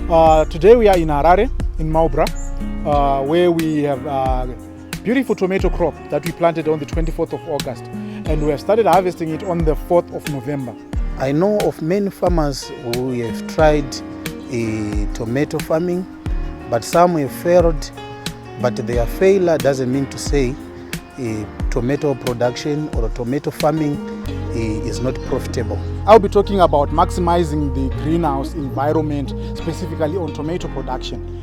Today we are in Harare, in Maubra, where we have a beautiful tomato crop that we planted on the 24th of August, and we have started harvesting it on the 4th of November. I know of many farmers who have tried tomato farming, but some have failed. But their failure doesn't mean to say tomato production or tomato farming is not profitable. I'll be talking about maximizing the greenhouse environment, specifically on tomato production.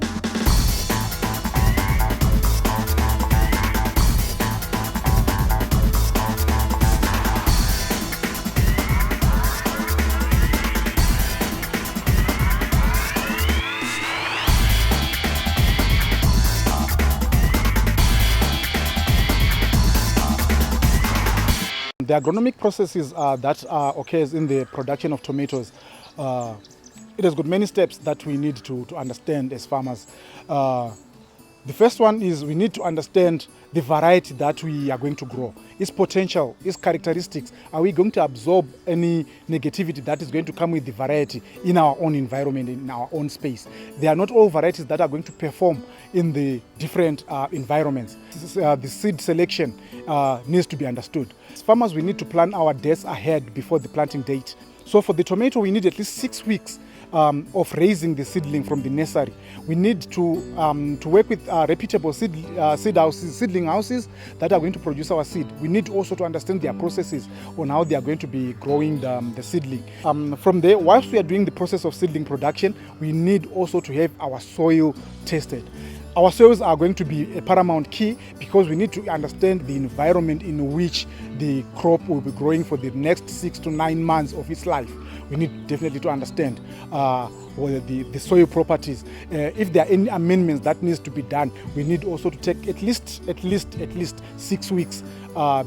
The agronomic processes that occurs in the production of tomatoes, it has got many steps that we need to understand as farmers. The first one is we need to understand the variety that we are going to grow, its potential, its characteristics. Are we going to absorb any negativity that is going to come with the variety in our own environment, in our own space? They are not all varieties that are going to perform in the different environments. The seed selection needs to be understood. As farmers, we need to plan our days ahead before the planting date. So for the tomato, we need at least 6 weeks of raising the seedling from the nursery. We need to work with reputable seedling houses that are going to produce our seed. We need also to understand their processes on how they are going to be growing the seedling. From there, whilst we are doing the process of seedling production, we need also to have our soil tested. Our soils are going to be a paramount key because we need to understand the environment in which the crop will be growing for the next 6 to 9 months of its life. We need definitely to understand the soil properties. If there are any amendments that needs to be done, we need also to take at least 6 weeks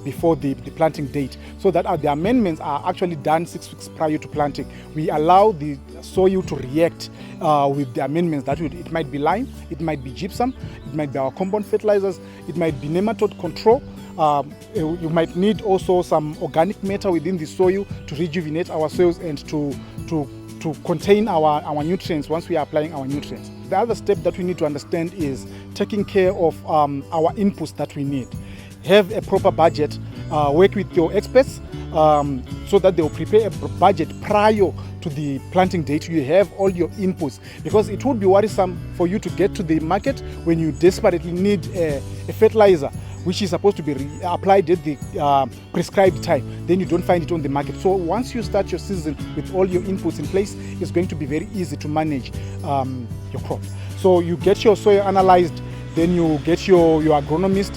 before the planting date, so that the amendments are actually done 6 weeks prior to planting. We allow the soil to react with the amendments. It might be lime, it might be gypsum, it might be our compound fertilizers, it might be nematode control. You might need also some organic matter within the soil to rejuvenate our soils and to contain our nutrients once we are applying our nutrients. The other step that we need to understand is taking care of our inputs that we need. Have a proper budget, work with your experts so that they will prepare a budget prior to the planting date. You have all your inputs, because it would be worrisome for you to get to the market when you desperately need a fertilizer which is supposed to be applied at the prescribed time, then you don't find it on the market. So once you start your season with all your inputs in place, it's going to be very easy to manage your crop. So you get your soil analyzed, then you get your agronomist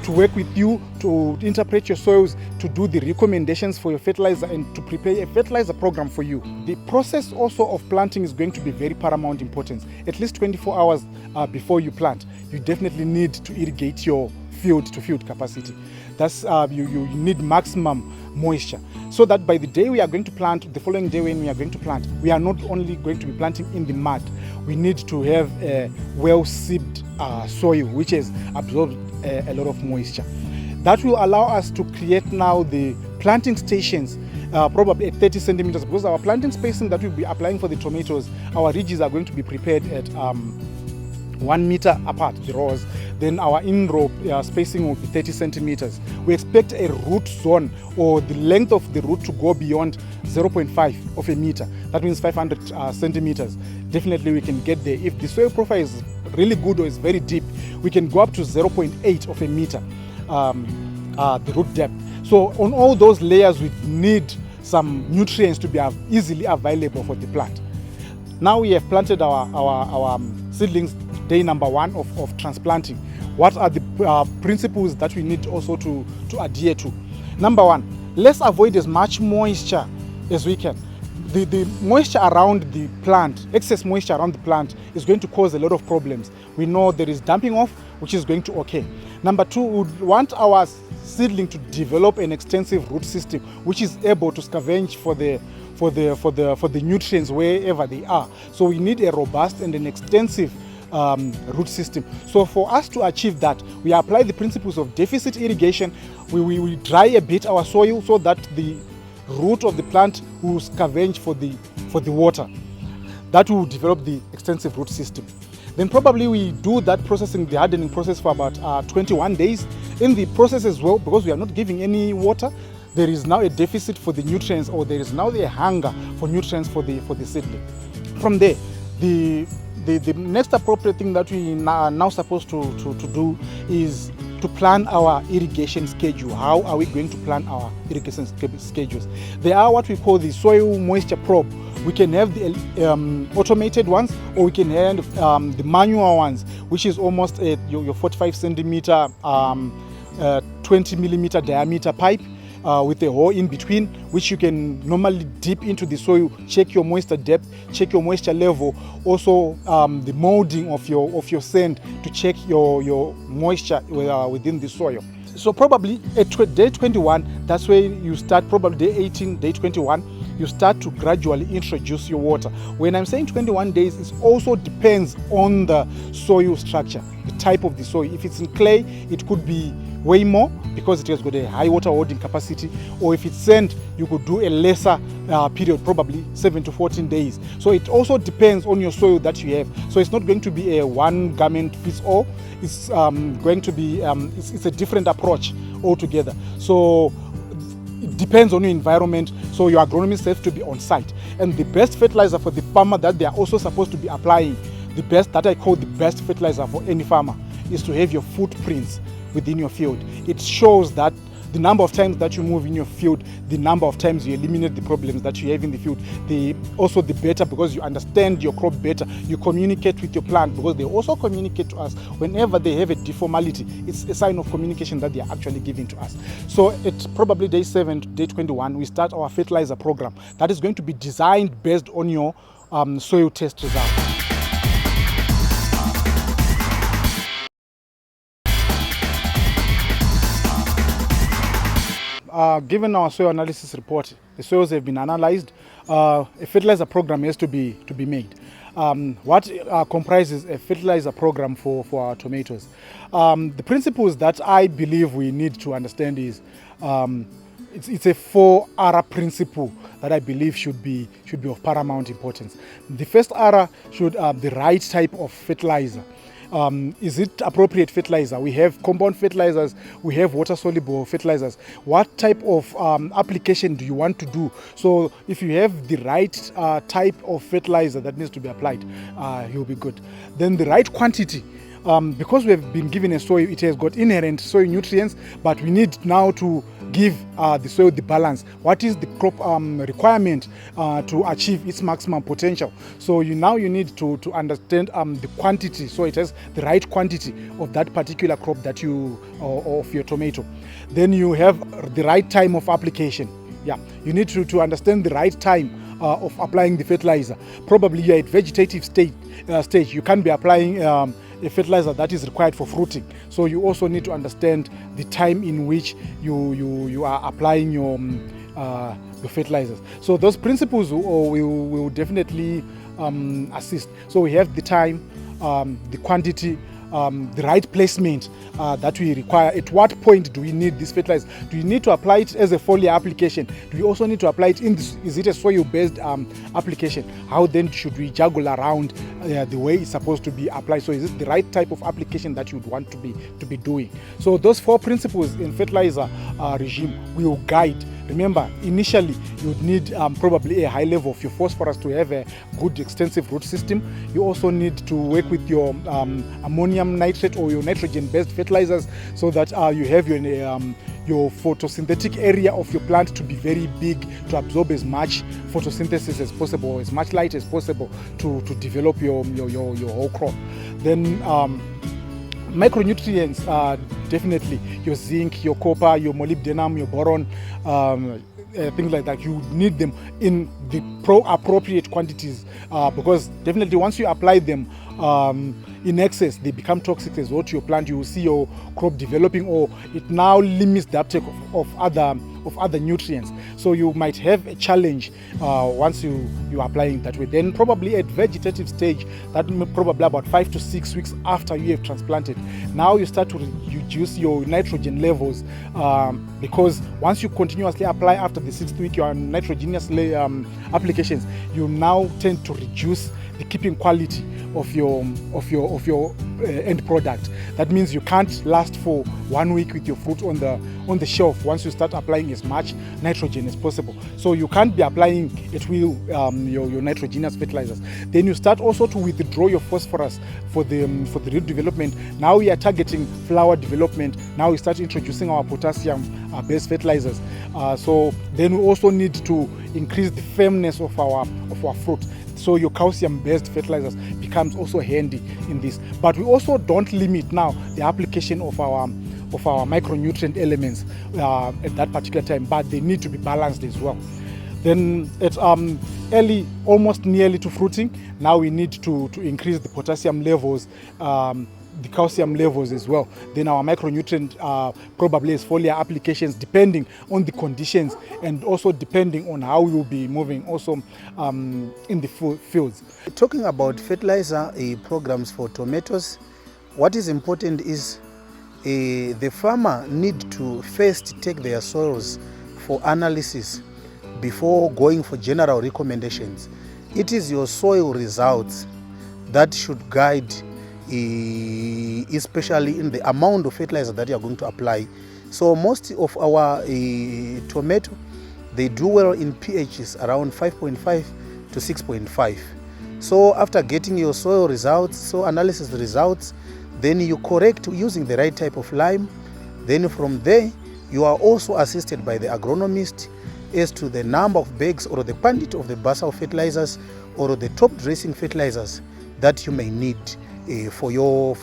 to work with you to interpret your soils, to do the recommendations for your fertilizer, and to prepare a fertilizer program for you. The process also of planting is going to be very paramount importance. At least 24 hours before you plant, you definitely need to irrigate your field to field capacity. That's you need maximum moisture, so that by the day we are going to plant, the following day when we are going to plant, we are not only going to be planting in the mud. We need to have a well-sieved soil which has absorbed a lot of moisture. That will allow us to create now the planting stations probably at 30 centimeters, because our planting spacing that we'll be applying for the tomatoes, our ridges are going to be prepared at 1 meter apart, the rows. Then our in-row spacing will be 30 centimeters. We expect a root zone, or the length of the root, to go beyond 0.5 of a meter. That means 500 centimeters. Definitely we can get there. If the soil profile is really good or is very deep, we can go up to 0.8 of a meter, the root depth. So on all those layers, we need some nutrients to be easily available for the plant. Now we have planted our seedlings, day number 1 of transplanting. What are the principles that we need also to adhere to? Number 1, let's avoid as much moisture as we can. The moisture around the plant, excess moisture around the plant, is going to cause a lot of problems. We know there is dumping off, which is going to occur. Number 2, we would want our seedling to develop an extensive root system which is able to scavenge for the nutrients wherever they are. So we need a robust and an extensive root system. So for us to achieve that, we apply the principles of deficit irrigation. We dry a bit our soil so that the root of the plant will scavenge for the water. that will develop the extensive root system. Then probably we do that processing, the hardening process, for about 21 days. In the process as well, because we are not giving any water, there is now a deficit for the nutrients, or there is now a hunger for nutrients for the seedling. From there, the next appropriate thing that we are now supposed to do is to plan our irrigation schedule. How are we going to plan our irrigation schedules? There are what we call the soil moisture probe. We can have the automated ones, or we can have the manual ones, which is almost your 45 centimeter, 20 millimeter diameter pipe with a hole in between, which you can normally dip into the soil, check your moisture depth, check your moisture level, also the molding of your sand to check your moisture within the soil. So probably at day 21, that's where you start, probably day 18, day 21, you start to gradually introduce your water. When I'm saying 21 days, it also depends on the soil structure, the type of the soil. If it's in clay, it could be way more because it has got a high water holding capacity, or if it's sand, you could do a lesser period, probably 7 to 14 days. So it also depends on your soil that you have. So it's not going to be a one garment fits all. It's going to be it's a different approach altogether. So it depends on your environment, so your agronomists have to be on site. And the best fertilizer for the farmer that they are also supposed to be applying, the best that I call the best fertilizer for any farmer, is to have your footprints within your field. It shows that the number of times that you move in your field, the number of times you eliminate the problems that you have in the field, also the better, because you understand your crop better. You communicate with your plant, because they also communicate to us whenever they have a deformality. It's a sign of communication that they are actually giving to us. So at probably day 7 to day 21, we start our fertilizer program that is going to be designed based on your soil test results. Given our soil analysis report, the soils have been analyzed, a fertilizer program has to be made. What comprises a fertilizer program for our tomatoes? The principles that I believe we need to understand is it's a 4R principle that I believe should be of paramount importance. The first R should the right type of fertilizer. Is it appropriate fertilizer? We have compound fertilizers, we have water-soluble fertilizers. What type of application do you want to do? So if you have the right type of fertilizer that needs to be applied, you'll be good. Then the right quantity. Because we have been given a soil, it has got inherent soil nutrients, but we need now to give the soil the balance. What is the crop requirement to achieve its maximum potential? So you need to understand the quantity, so it has the right quantity of that particular crop that of your tomato. Then you have the right time of application. Yeah, you need to understand the right time of applying the fertilizer. Probably you're at vegetative stage. You can't be applying a fertilizer that is required for fruiting. So you also need to understand the time in which you are applying your fertilizers. So those principles will definitely assist. So we have the time, the quantity, the right placement that we require. At what point do we need this fertilizer? Do you need to apply it as a foliar application? Do we also need to apply it is it a soil-based application? How then should we juggle around the way it's supposed to be applied? So is it the right type of application that you would want to be doing? So those 4 principles in fertilizer regime will guide. Remember, initially you would need probably a high level of your phosphorus to have a good extensive root system. You also need to work with your ammonium nitrate or your nitrogen-based fertilizers, so that you have your photosynthetic area of your plant to be very big, to absorb as much photosynthesis as possible, as much light as possible to develop your whole crop. Then micronutrients, definitely your zinc, your copper, your molybdenum, your boron, things like that. You need them in the appropriate quantities, because definitely once you apply them, in excess, they become toxic as well to your plant. You will see your crop developing, or it now limits the uptake of other nutrients. So you might have a challenge once you are applying that way. Then probably at vegetative stage, that probably about 5 to 6 weeks after you have transplanted, now you start to reduce your nitrogen levels, because once you continuously apply after the 6th week your nitrogenous applications, you now tend to reduce the keeping quality of your end product. That means you can't last for 1 week with your fruit on the shelf once you start applying as much nitrogen as possible. So you can't be applying at will your nitrogenous fertilizers. Then you start also to withdraw your phosphorus for the root development. Now we are targeting flower development. Now we start introducing our potassium based fertilizers. So then we also need to increase the firmness of our fruit. So your calcium-based fertilizers becomes also handy in this. But we also don't limit now the application of our micronutrient elements at that particular time, but they need to be balanced as well. Then at early, almost nearly to fruiting, now we need to increase the potassium levels, the calcium levels as well. Then our micronutrient probably as foliar applications, depending on the conditions and also depending on how we will be moving also in the fields. Talking about fertilizer programs for tomatoes, what is important is the farmer need to first take their soils for analysis before going for general recommendations. It is your soil results that should guide, especially in the amount of fertilizer that you are going to apply. So most of our tomato, they do well in pHs around 5.5 to 6.5. So after getting your soil results, soil analysis results, then you correct using the right type of lime. Then from there, you are also assisted by the agronomist as to the number of bags or the quantity of the basal fertilizers or the top dressing fertilizers that you may need for your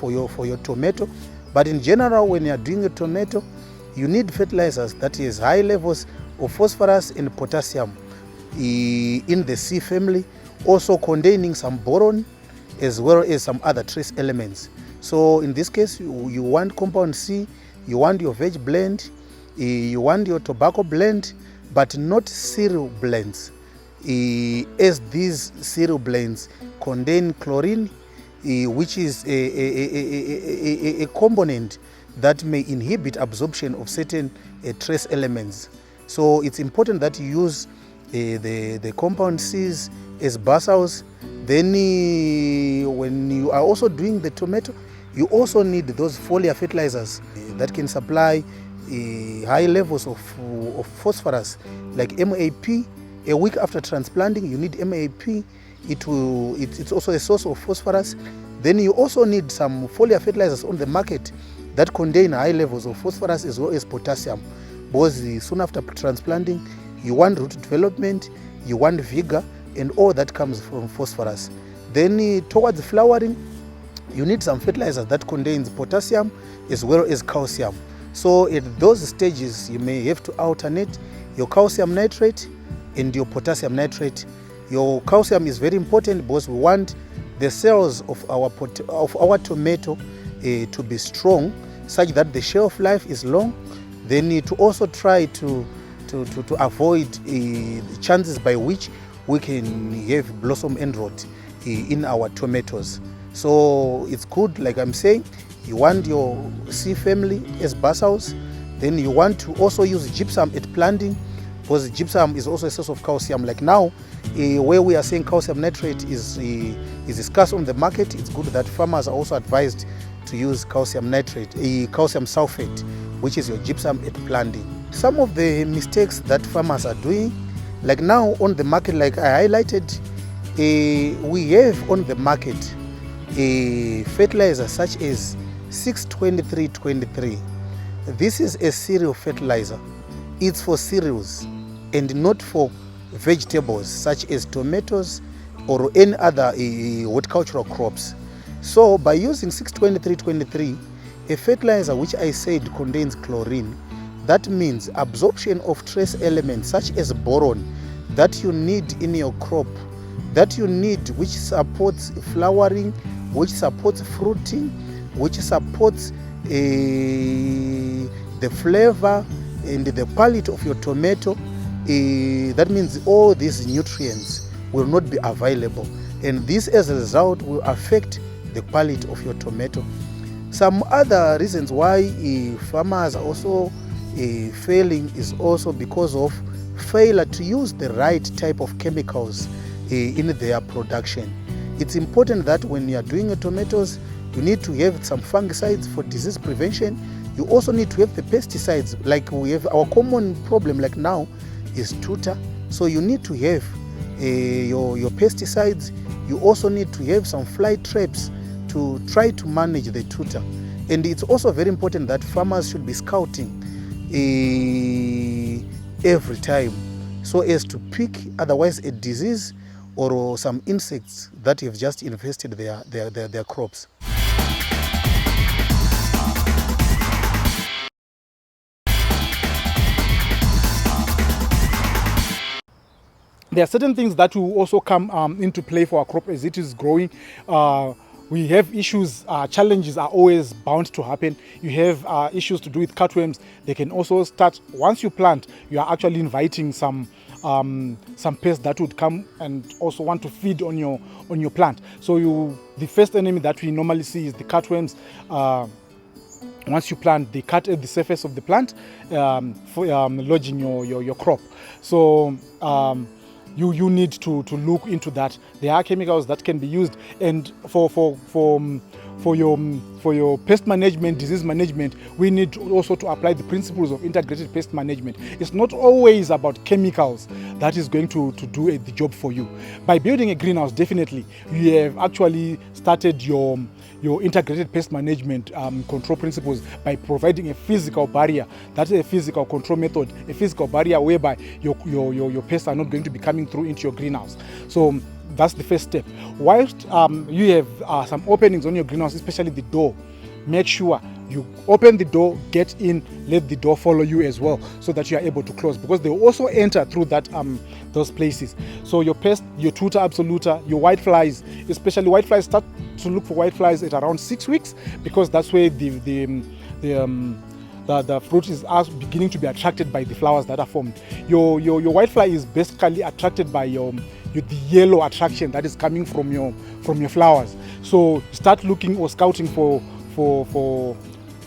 tomato. But in general, when you are doing a tomato, you need fertilizers that is high levels of phosphorus and potassium in the C family, also containing some boron as well as some other trace elements. So in this case, you want compound C, you want your veg blend, you want your tobacco blend, but not cereal blends, as these cereal blends contain chlorine, which is a component that may inhibit absorption of certain trace elements. So it's important that you use the compound C's as basals. Then when you are also doing the tomato, you also need those foliar fertilizers that can supply high levels of phosphorus, like MAP. A week after transplanting, you need MAP. It's also a source of phosphorus. Then you also need some foliar fertilizers on the market that contain high levels of phosphorus as well as potassium, because soon after transplanting, you want root development, you want vigor, and all that comes from phosphorus. Then towards flowering, you need some fertilizers that contains potassium as well as calcium. So at those stages, you may have to alternate your calcium nitrate and your potassium nitrate. Your calcium is very important because we want the cells of our tomato to be strong, such that the shelf life is long. They need to also try to avoid the chances by which we can have blossom end rot in our tomatoes. So it's good, like I'm saying, you want your C family as basals. Then you want to also use gypsum at planting, because gypsum is also a source of calcium. Like now, where we are saying calcium nitrate is scarce on the market, it's good that farmers are also advised to use calcium nitrate, calcium sulfate, which is your gypsum at planting. Some of the mistakes that farmers are doing, like now on the market, like I highlighted, we have on the market a fertilizer such as 62323. This is a cereal fertilizer. It's for cereals and not for vegetables such as tomatoes or any other horticultural crops. So by using 62323, a fertilizer which I said contains chlorine, that means absorption of trace elements such as boron that you need in your crop, that you need, which supports flowering, which supports fruiting, which supports the flavor and the palate of your tomato. That means all these nutrients will not be available, and this as a result will affect the quality of your tomato. Some other reasons why farmers are also failing is also because of failure to use the right type of chemicals in their production. It's important that when you are doing your tomatoes, you need to have some fungicides for disease prevention. You also need to have the pesticides. Like we have our common problem like now is tuta. So you need to have your pesticides. You also need to have some fly traps to try to manage the tuta. And it's also very important that farmers should be scouting every time so as to pick otherwise a disease or some insects that have just infested their crops. There are certain things that will also come into play for our crop as it is growing. We have issues, challenges are always bound to happen. You have issues to do with cutworms. They can also start, once you plant, you are actually inviting some pests that would come and also want to feed on your plant. So the first enemy that we normally see is the cutworms. Once you plant, they cut at the surface of the plant for lodging your crop. So you need to look into that. There are chemicals that can be used, and for your pest management, disease management, we need also to apply the principles of integrated pest management. It's not always about chemicals that is going to do the job for you. By building a greenhouse, definitely you have actually started your integrated pest management control principles by providing a physical barrier. That's a physical control method, a physical barrier whereby your pests are not going to be coming through into your greenhouse. So that's the first step. Whilst you have some openings on your greenhouse, especially the door, make sure you open the door, get in, let the door follow you as well, so that you are able to close, because they will also enter through that those places. So your pest, your tuta absoluta, your whiteflies, especially whiteflies, start to look for whiteflies at around 6 weeks, because that's where the fruit is beginning to be attracted by the flowers that are formed. Your whitefly is basically attracted by the yellow attraction that is coming from your flowers. So start looking or scouting for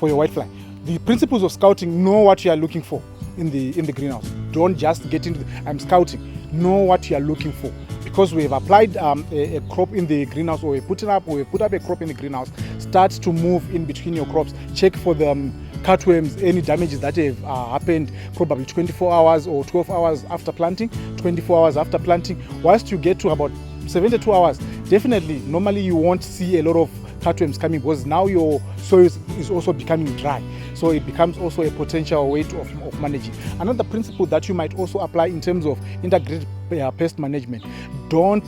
your whitefly. The principles of scouting: know what you are looking for in the greenhouse. Don't just get into I'm scouting. Know what you are looking for, because we have applied a crop in the greenhouse, or we put up a crop in the greenhouse. Start to move in between your crops. Check for the cutworms, any damages that have happened probably 24 hours or 12 hours after planting, 24 hours after planting. Whilst you get to about 72 hours, definitely, normally you won't see a lot of cutworms coming, because now your soil is also becoming dry. So it becomes also a potential way of managing. Another principle that you might also apply in terms of integrated pest management: don't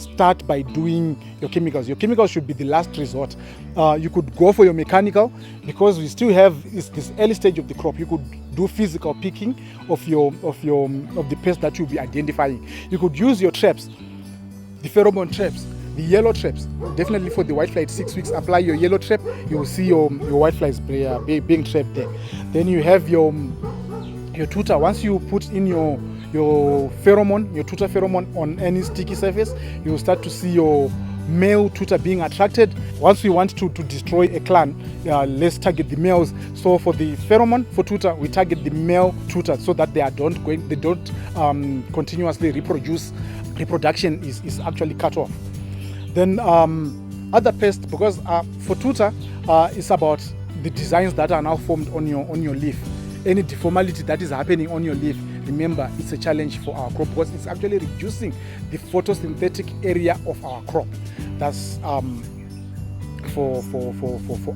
start by doing your chemicals. Your chemicals should be the last resort. You could go for your mechanical, because we still have this early stage of the crop. You could do physical picking of the pest that you'll be identifying. You could use your traps, the pheromone traps, the yellow traps. Definitely for the whitefly at 6 weeks, apply your yellow trap. You will see your whiteflies being trapped there. Then you have your tuta. Once you put in your pheromone, your tuta pheromone on any sticky surface, you will start to see your male tuta being attracted. Once we want to destroy a clan, let's target the males. So for the pheromone for tuta, we target the male tuta so that they don't continuously reproduce. Reproduction is actually cut off. Then other pests, because for tuta, it's about the designs that are now formed on your leaf. Any deformality that is happening on your leaf, remember, it's a challenge for our crop, because it's actually reducing the photosynthetic area of our crop. That's for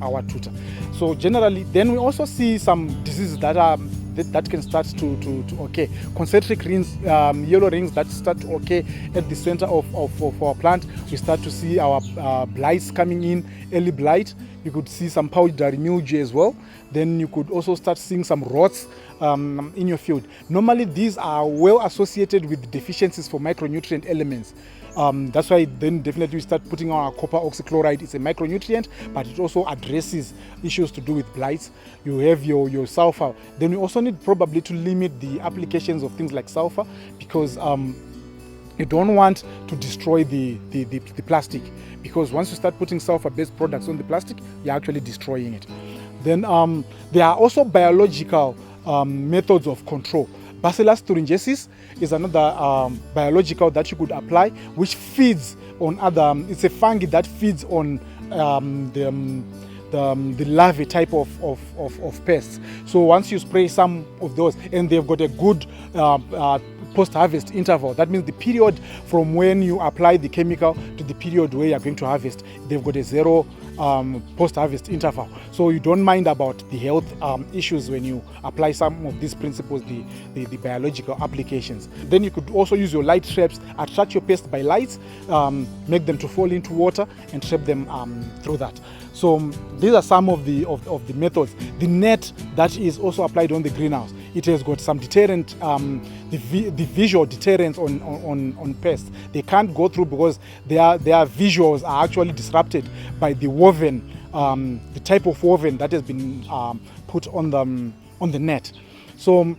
our tuta. So generally, then we also see some diseases that can start to occur. Concentric rings, yellow rings that start to occur at the center of our plant. We start to see our blights coming in, early blight. You could see some powdery mildew as well. Then you could also start seeing some rots in your field. Normally, these are well associated with deficiencies for micronutrient elements. That's why then definitely we start putting on our copper oxychloride. It's a micronutrient, but it also addresses issues to do with blights. You have your sulfur. Then we also need probably to limit the applications of things like sulfur, because you don't want to destroy the plastic, because once you start putting sulfur-based products on the plastic, you're actually destroying it. Then there are also biological methods of control. Bacillus thuringiensis is another biological that you could apply, which feeds on other. It's a fungi that feeds on the larvae type of pests. So once you spray some of those, and they've got a good post-harvest interval, that means the period from when you apply the chemical to the period where you're going to harvest, they've got a zero post-harvest interval. So you don't mind about the health issues when you apply some of these principles, the biological applications. Then you could also use your light traps, attract your pests by lights, make them to fall into water and trap them through that. So these are some of the methods. The net that is also applied on the greenhouse, it has got some deterrent, the visual deterrence on pests. They can't go through because their visuals are actually disrupted by the woven, the type of woven that has been put on the net. So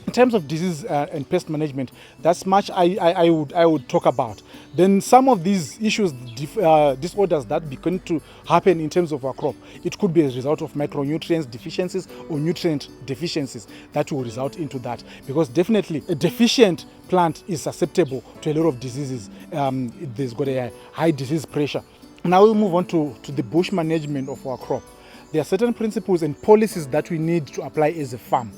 in terms of disease and pest management, that's much I would talk about. Then some of these issues, disorders that begin to happen in terms of our crop, it could be a result of micronutrients deficiencies or nutrient deficiencies that will result into that. Because definitely a deficient plant is susceptible to a lot of diseases. There's got a high disease pressure. Now we'll move on to the bush management of our crop. There are certain principles and policies that we need to apply as a farm.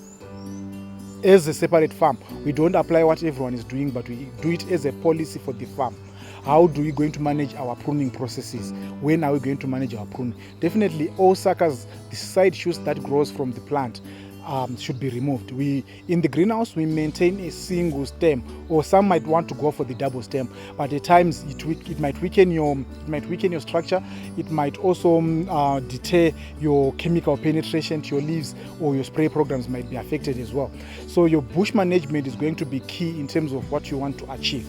As a separate farm, we don't apply what everyone is doing, but we do it as a policy for the farm. How do we going to manage our pruning processes? When are we going to manage our pruning? Definitely all suckers, the side shoots that grows from the plant, should be removed. In the greenhouse, we maintain a single stem, or some might want to go for the double stem, but at times it might weaken your structure. It might also deter your chemical penetration to your leaves, or your spray programs might be affected as well. So your bush management is going to be key in terms of what you want to achieve.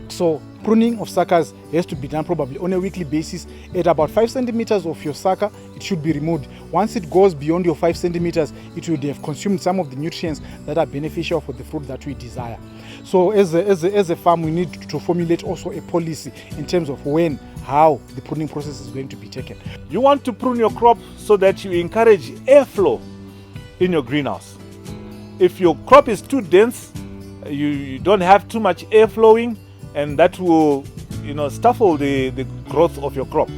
So pruning of suckers has to be done probably on a weekly basis. At about 5 centimeters of your sucker, it should be removed. Once it goes beyond your 5 centimeters, it would have consumed some of the nutrients that are beneficial for the fruit that we desire. So as a farm, we need to formulate also a policy in terms of how the pruning process is going to be taken. You want to prune your crop so that you encourage airflow in your greenhouse. If your crop is too dense, you don't have too much air flowing, and that will stifle the growth of your crop.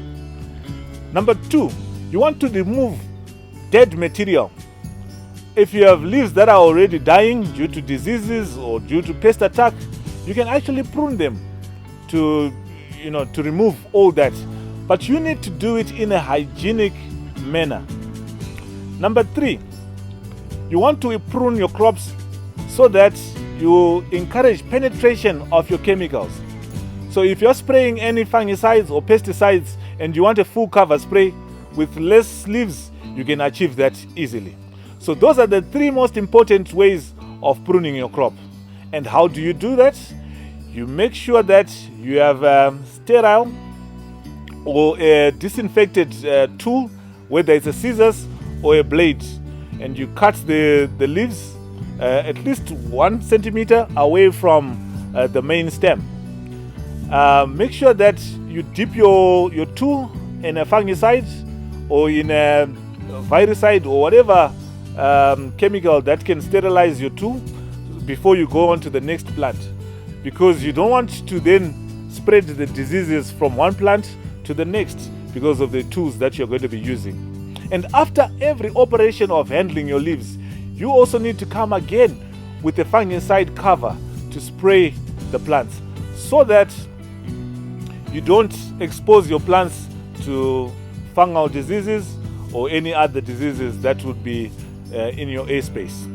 Number 2, you want to remove dead material. If you have leaves that are already dying due to diseases or due to pest attack, you can actually prune them to remove all that. But you need to do it in a hygienic manner. Number 3, you want to prune your crops so that you encourage penetration of your chemicals. So if you're spraying any fungicides or pesticides and you want a full cover spray with less leaves, you can achieve that easily. So those are the 3 most important ways of pruning your crop. And how do you do that? You make sure that you have a sterile or a disinfected tool, whether it's a scissors or a blade, and you cut the leaves at least 1 centimeter away from the main stem. Make sure that you dip your tool in a fungicide or in a viricide or whatever chemical that can sterilize your tool before you go on to the next plant, because you don't want to then spread the diseases from one plant to the next because of the tools that you're going to be using. And after every operation of handling your leaves, you also need to come again with a fungicide cover to spray the plants so that you don't expose your plants to fungal diseases or any other diseases that would be in your airspace.